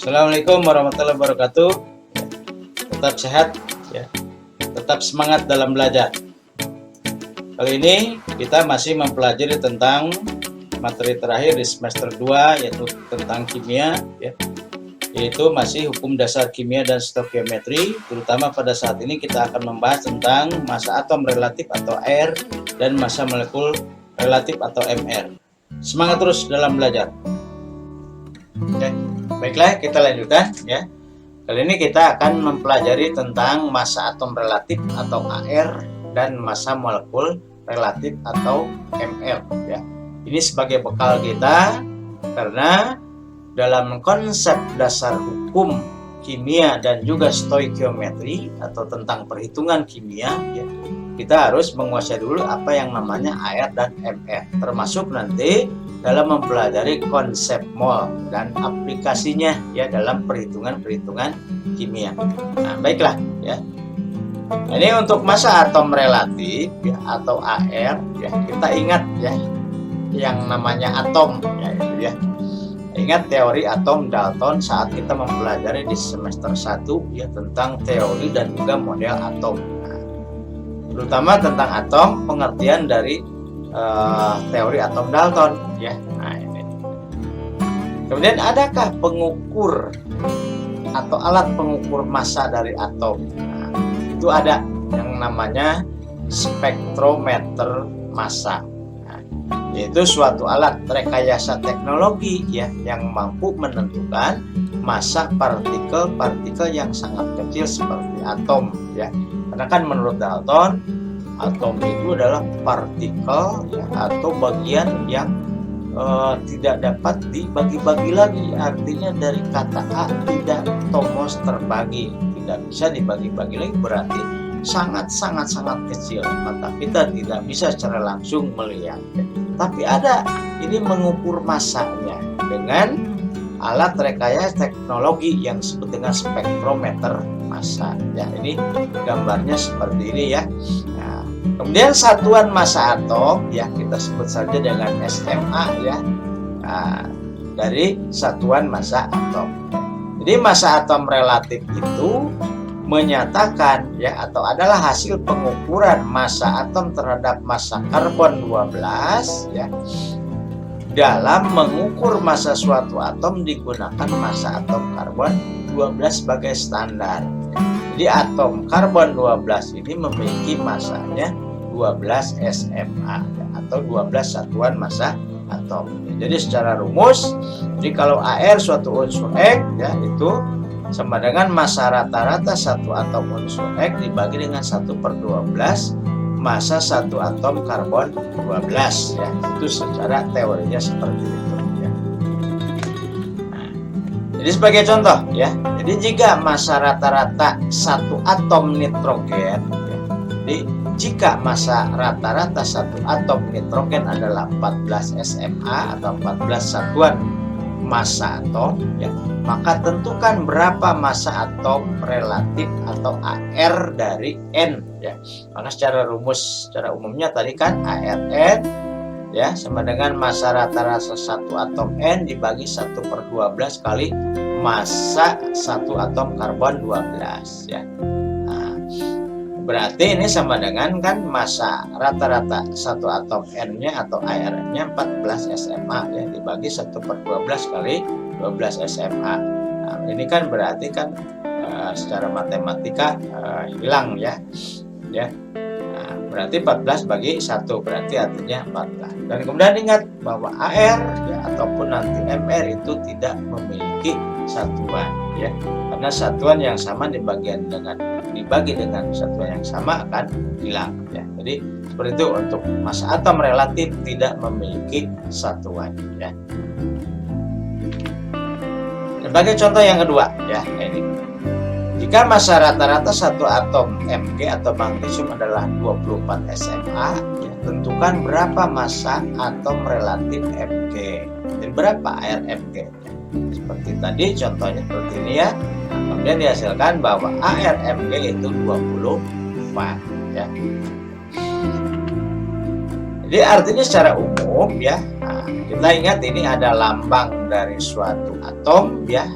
Assalamualaikum warahmatullahi wabarakatuh. Tetap sehat ya, tetap semangat dalam belajar. Kali ini kita masih mempelajari tentang materi terakhir di semester 2, yaitu tentang kimia ya. Yaitu masih hukum dasar kimia dan stoikiometri. Terutama pada saat ini kita akan membahas tentang massa atom relatif atau AR dan massa molekul relatif atau MR. Semangat terus dalam belajar. Oke, baiklah kita lanjutkan ya. Kali ini kita akan mempelajari tentang massa atom relatif atau AR dan massa molekul relatif atau MR ya. Ini sebagai bekal kita karena dalam konsep dasar hukum kimia dan juga stoikiometri atau tentang perhitungan kimia ya, kita harus menguasai dulu apa yang namanya AR dan MR, termasuk nanti dalam mempelajari konsep mol dan aplikasinya ya dalam perhitungan kimia. Nah, baiklah ya. Ini untuk massa atom relatif ya, atau AR ya, kita ingat ya yang namanya atom ya, itu ya. Ingat teori atom Dalton saat kita mempelajari di semester 1 ya tentang teori dan juga model atom. Nah, terutama tentang atom, pengertian dari teori atom Dalton ya. Nah, ini. Kemudian adakah pengukur atau alat pengukur massa dari atom? Nah, itu ada yang namanya spektrometer massa. Nah, yaitu suatu alat rekayasa teknologi ya yang mampu menentukan massa partikel-partikel yang sangat kecil seperti atom ya. Karena kan menurut Dalton atom itu adalah partikel ya, atau bagian yang tidak dapat dibagi-bagi lagi. Artinya dari kata A tidak tomos terbagi, tidak bisa dibagi-bagi lagi, berarti sangat kecil. Maka kita tidak bisa secara langsung melihat. Tapi ada ini mengukur massanya dengan alat rekayasa teknologi yang disebut dengan spektrometer massa. Ya, ini gambarnya seperti ini ya. Nah, kemudian satuan massa atom ya kita sebut saja dengan SMA ya. Nah, dari satuan massa atom. Jadi massa atom relatif itu menyatakan ya atau adalah hasil pengukuran massa atom terhadap massa karbon 12 ya. Dalam mengukur massa suatu atom digunakan massa atom karbon 12 sebagai standar. Jadi atom karbon 12 ini memiliki massanya 12 SMA atau 12 satuan massa atom. Jadi secara rumus, jadi kalau AR suatu unsur X ya itu sama dengan massa rata-rata satu atom unsur X dibagi dengan 1/12 massa satu atom karbon 12 ya. Itu secara teorinya seperti itu ya. Nah, jadi sebagai contoh ya. Jadi jika massa rata-rata satu atom nitrogen ya, jadi jika massa rata-rata satu atom nitrogen adalah 14 SMA atau 14 satuan massa atom ya, maka tentukan berapa massa atom relatif atau AR dari N ya. Karena secara rumus secara umumnya tadi kan ARN ya sama dengan massa rata-rata satu atom N dibagi 1/12 kali massa satu atom karbon 12 ya. Nah, berarti ini sama dengan kan massa rata-rata satu atom N-nya atau ARN-nya 14 SMA ya dibagi 1/12 kali 12 SMA. Nah, ini kan berarti kan secara matematika hilang ya. Ya. Nah, berarti 14 bagi 1 berarti artinya 14. Dan kemudian ingat bahwa AR ya ataupun nanti MR itu tidak memiliki satuan ya. Karena satuan yang sama dibagi dengan satuan yang sama akan hilang ya. Jadi seperti itu untuk massa atom relatif tidak memiliki satuan ya. Sebagai contoh yang kedua ya ini. Jika massa rata-rata satu atom Mg atau magnesium adalah 24 SMA ya, tentukan berapa massa atom relatif Mg dan berapa air Mg. Seperti tadi contohnya seperti ini ya. Nah, kemudian dihasilkan bahwa ARMG itu 24 ya. Jadi artinya secara umum ya, nah, kita ingat ini ada lambang dari suatu atom ya.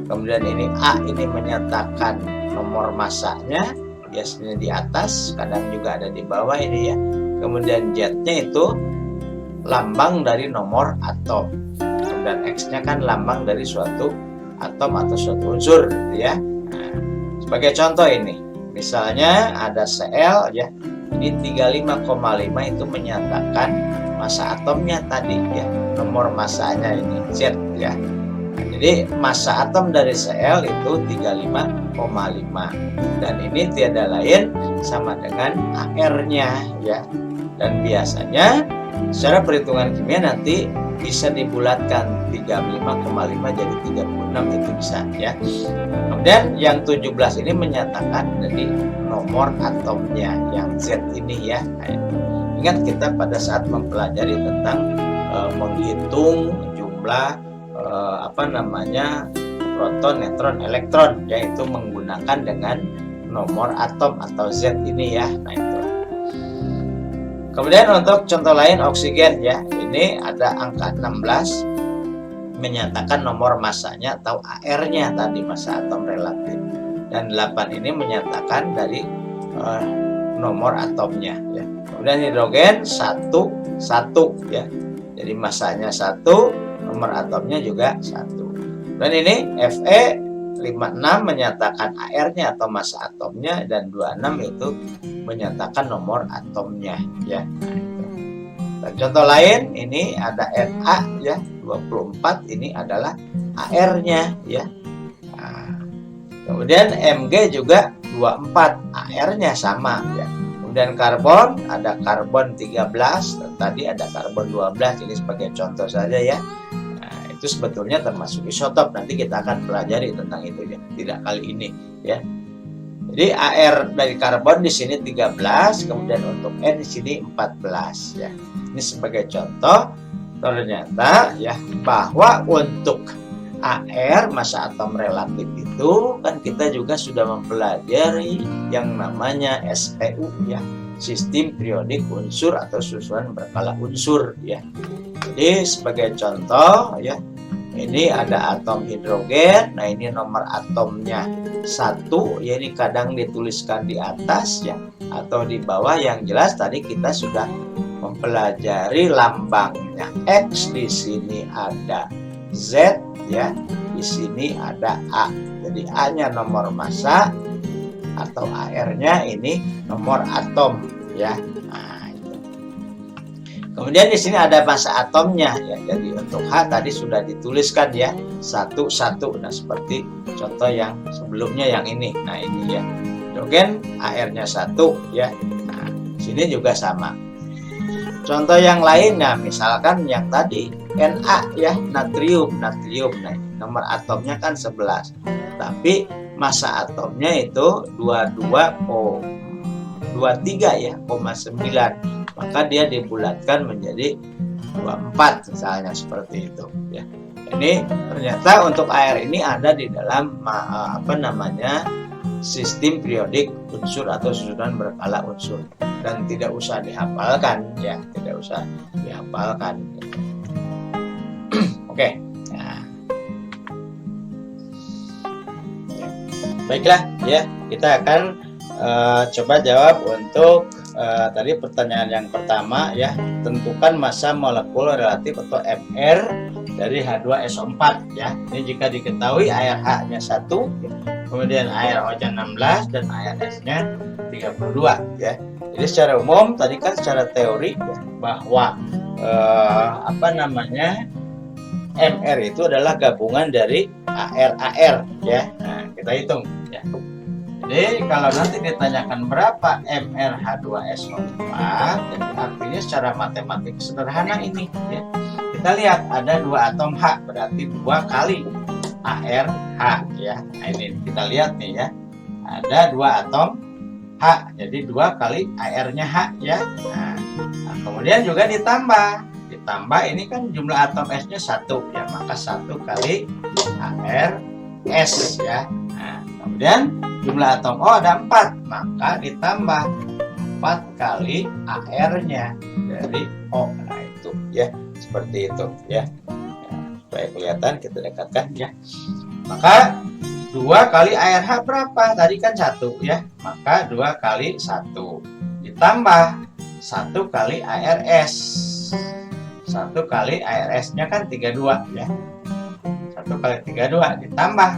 Kemudian ini A ini menyatakan nomor massanya, biasanya di atas, kadang juga ada di bawah ini ya. Kemudian Z-nya itu lambang dari nomor atom. Dan X-nya kan lambang dari suatu atom atau suatu unsur gitu ya. Nah, sebagai contoh ini, misalnya ada Cl ya. Ini 35,5 itu menyatakan massa atomnya tadi ya. Nomor massanya ini Z ya. Jadi massa atom dari Cl itu 35,5 dan ini tiada lain sama dengan AR-nya ya. Dan biasanya secara perhitungan kimia nanti bisa dibulatkan 35,5 jadi 36 itu bisa ya. Kemudian yang 17 ini menyatakan dari nomor atomnya yang Z ini ya. Nah, ingat kita pada saat mempelajari tentang menghitung jumlah proton, neutron, elektron, yaitu menggunakan dengan nomor atom atau Z ini ya. Nah itu. Kemudian untuk contoh lain oksigen ya, ini ada angka 16 menyatakan nomor massanya atau AR-nya tadi, massa atom relatif, dan 8 ini menyatakan dari nomor atomnya ya. Kemudian hidrogen 1 ya, jadi massanya 1, nomor atomnya juga 1. Dan ini Fe 56 menyatakan AR-nya atau massa atomnya, dan 26 itu menyatakan nomor atomnya ya. Dan contoh lain ini ada Na ya, 24 ini adalah AR-nya ya. Nah, kemudian Mg juga 24, AR-nya sama ya. Kemudian karbon, ada karbon 13 dan tadi ada karbon 12, ini sebagai contoh saja ya. Itu sebetulnya termasuk isotop, nanti kita akan pelajari tentang itu ya, tidak kali ini ya. Jadi AR dari karbon di sini 13, kemudian untuk N di sini 14 ya. Ini sebagai contoh, ternyata ya bahwa untuk AR massa atom relatif itu kan kita juga sudah mempelajari yang namanya SPU ya, sistem periodik unsur atau susunan berkala unsur ya. Jadi sebagai contoh ya, ini ada atom hidrogen. Nah ini nomor atomnya 1 ya, ini kadang dituliskan di atas ya atau di bawah. Yang jelas tadi kita sudah mempelajari lambangnya X, di sini ada Z ya, di sini ada A. Jadi A-nya nomor massa atau AR-nya ini nomor atom ya. Nah, itu. Kemudian di sini ada massa atomnya ya. Jadi untuk H tadi sudah dituliskan ya 1, 1. Nah seperti contoh yang sebelumnya yang ini. Nah ini ya, hidrogen AR-nya 1 ya. Nah sini juga sama. Contoh yang lainnya misalkan yang tadi Na ya, natrium. Nah nomor atomnya kan 11, tapi massa atomnya itu 23 ya, 9, maka dia dibulatkan menjadi 24 misalnya seperti itu ya. Ini ternyata untuk air ini ada di dalam sistem periodik unsur atau susunan berkala unsur, dan tidak usah dihafalkan ya, tidak usah dihafalkan. Oke. Nah. Baiklah ya, kita akan coba jawab untuk tadi pertanyaan yang pertama ya, tentukan massa molekul relatif atau Mr dari H2SO4 ya. Ini jika diketahui air H-nya 1, kemudian air O-nya 16 dan air S-nya 32 ya. Jadi secara umum tadi kan secara teori ya, bahwa Mr itu adalah gabungan dari AR ya. Nah, kita hitung ya. Jadi kalau nanti ditanyakan berapa MrH2SO4, jadi artinya secara matematik sederhana ini ya. Kita lihat ada 2 atom H, berarti 2 kali ARH ya. Nah ini kita lihat nih ya, ada 2 atom H, jadi 2 kali AR-nya H ya. Nah kemudian juga ditambah ini kan jumlah atom S-nya 1 ya, maka 1 kali ARS ya. Nah kemudian jumlah atom O ada 4, maka ditambah 4 kali AR-nya dari O. Nah itu ya, seperti itu ya. Supaya kelihatan kita dekatkan ya. Maka 2 kali ARH berapa? Tadi kan 1 ya. Maka 2 kali 1 ditambah 1 kali ARS. 1 kali ARS-nya kan 32 ya. 1 kali 32 ditambah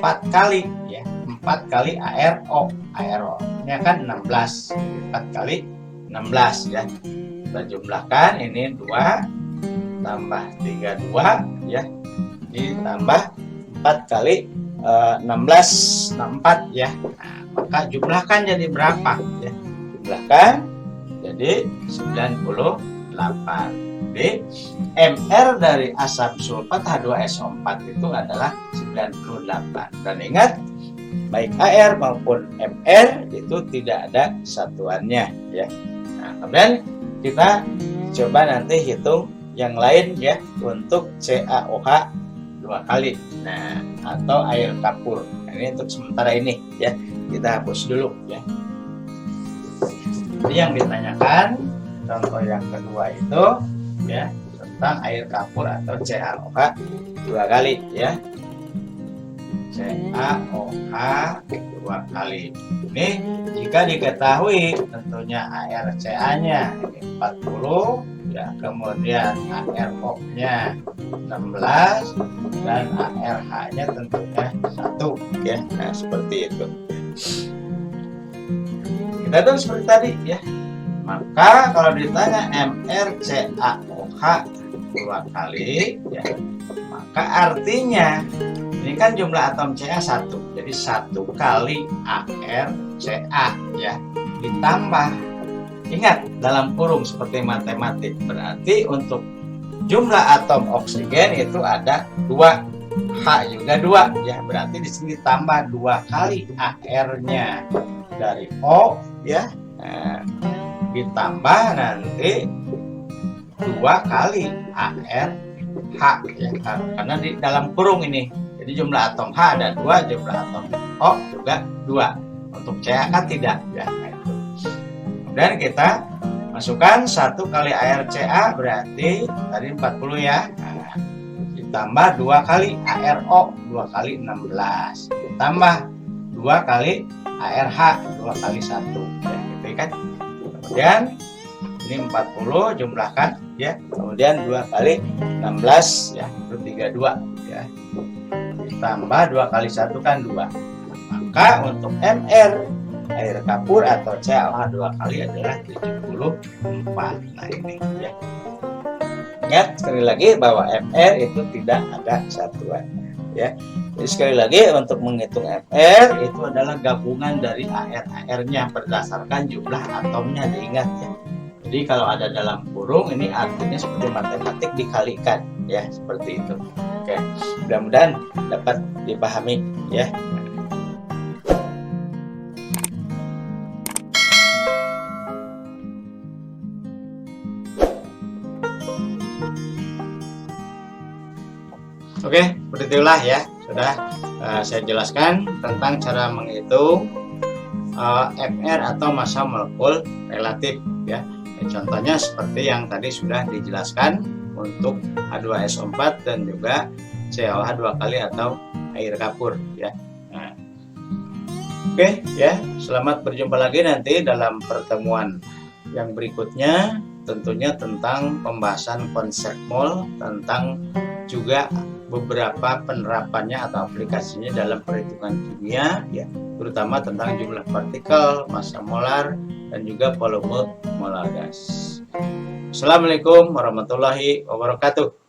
4 kali ya. 4 kali ARO. ARO-nya kan 16. 4 kali 16 ya. Kita jumlahkan ini 2 tambah 32 ya. Ditambah 4 kali 16 64 ya. Nah, maka jumlahkan jadi berapa ya? Jumlahkan jadi 98. Jadi MR dari asam sulfat H2SO4 itu adalah 98. Dan ingat, baik AR maupun MR itu tidak ada satuannya ya. Nah, kemudian kita coba nanti hitung yang lain ya untuk CaOH 2 kali. Nah, atau air kapur. Nah, ini untuk sementara ini ya. Kita hapus dulu ya. Jadi yang ditanyakan contoh yang kedua itu ya tentang air kapur atau CaOH 2 kali ya. CaOH 2 kali. Ini jika diketahui tentunya ArCa-nya 40 ya, kemudian ArO-nya 16 dan ArH-nya tentunya 1 ya. Nah, seperti itu. Kita tahu seperti tadi ya. Maka kalau ditanya MrCaOH 2 kali ya, maka artinya ini kan jumlah atom Ca 1. Jadi 1 kali ArCa ya. Ditambah, ingat dalam kurung seperti matematik, berarti untuk jumlah atom oksigen itu ada 2, H juga 2 ya. Berarti di sini tambah 2 kali AR-nya dari O ya. Nah, ditambah nanti 2 kali ARH ya, karena di dalam kurung ini. Jadi jumlah atom H ada 2, jumlah atom O juga 2. Untuk Ca kan tidak ya. Kemudian kita masukkan 1 kali ArCa berarti tadi 40 ya. Nah, ditambah 2 kali ArO 2 kali 16. Ditambah 2 kali ArH 2 kali 1 ya, gitu kan. Kemudian ini 40 jumlahkan ya. Kemudian 2 kali 16 ya, itu 32 ya. Ditambah 2 kali 1 kan 2. Maka untuk MR air kapur atau CaOH 2 kali adalah 74. Nah, ini ya. Ingat sekali lagi bahwa MR itu tidak ada satuan ya. Jadi sekali lagi untuk menghitung MR itu adalah gabungan dari AR-nya berdasarkan jumlah atomnya, diingat ya. Jadi kalau ada dalam kurung ini artinya seperti matematik dikalikan ya, seperti itu. Oke, mudah-mudahan dapat dipahami ya. Oke, seperti itulah ya. Sudah saya jelaskan tentang cara menghitung MR atau massa molekul relatif ya. Contohnya seperti yang tadi sudah dijelaskan untuk H2SO4 dan juga CaOH 2 kali atau air kapur ya. Nah, oke ya, selamat berjumpa lagi nanti dalam pertemuan yang berikutnya, tentunya tentang pembahasan konsep mol, tentang juga beberapa penerapannya atau aplikasinya dalam perhitungan kimia ya, terutama tentang jumlah partikel, massa molar, dan juga volume molar gas. Assalamualaikum warahmatullahi wabarakatuh.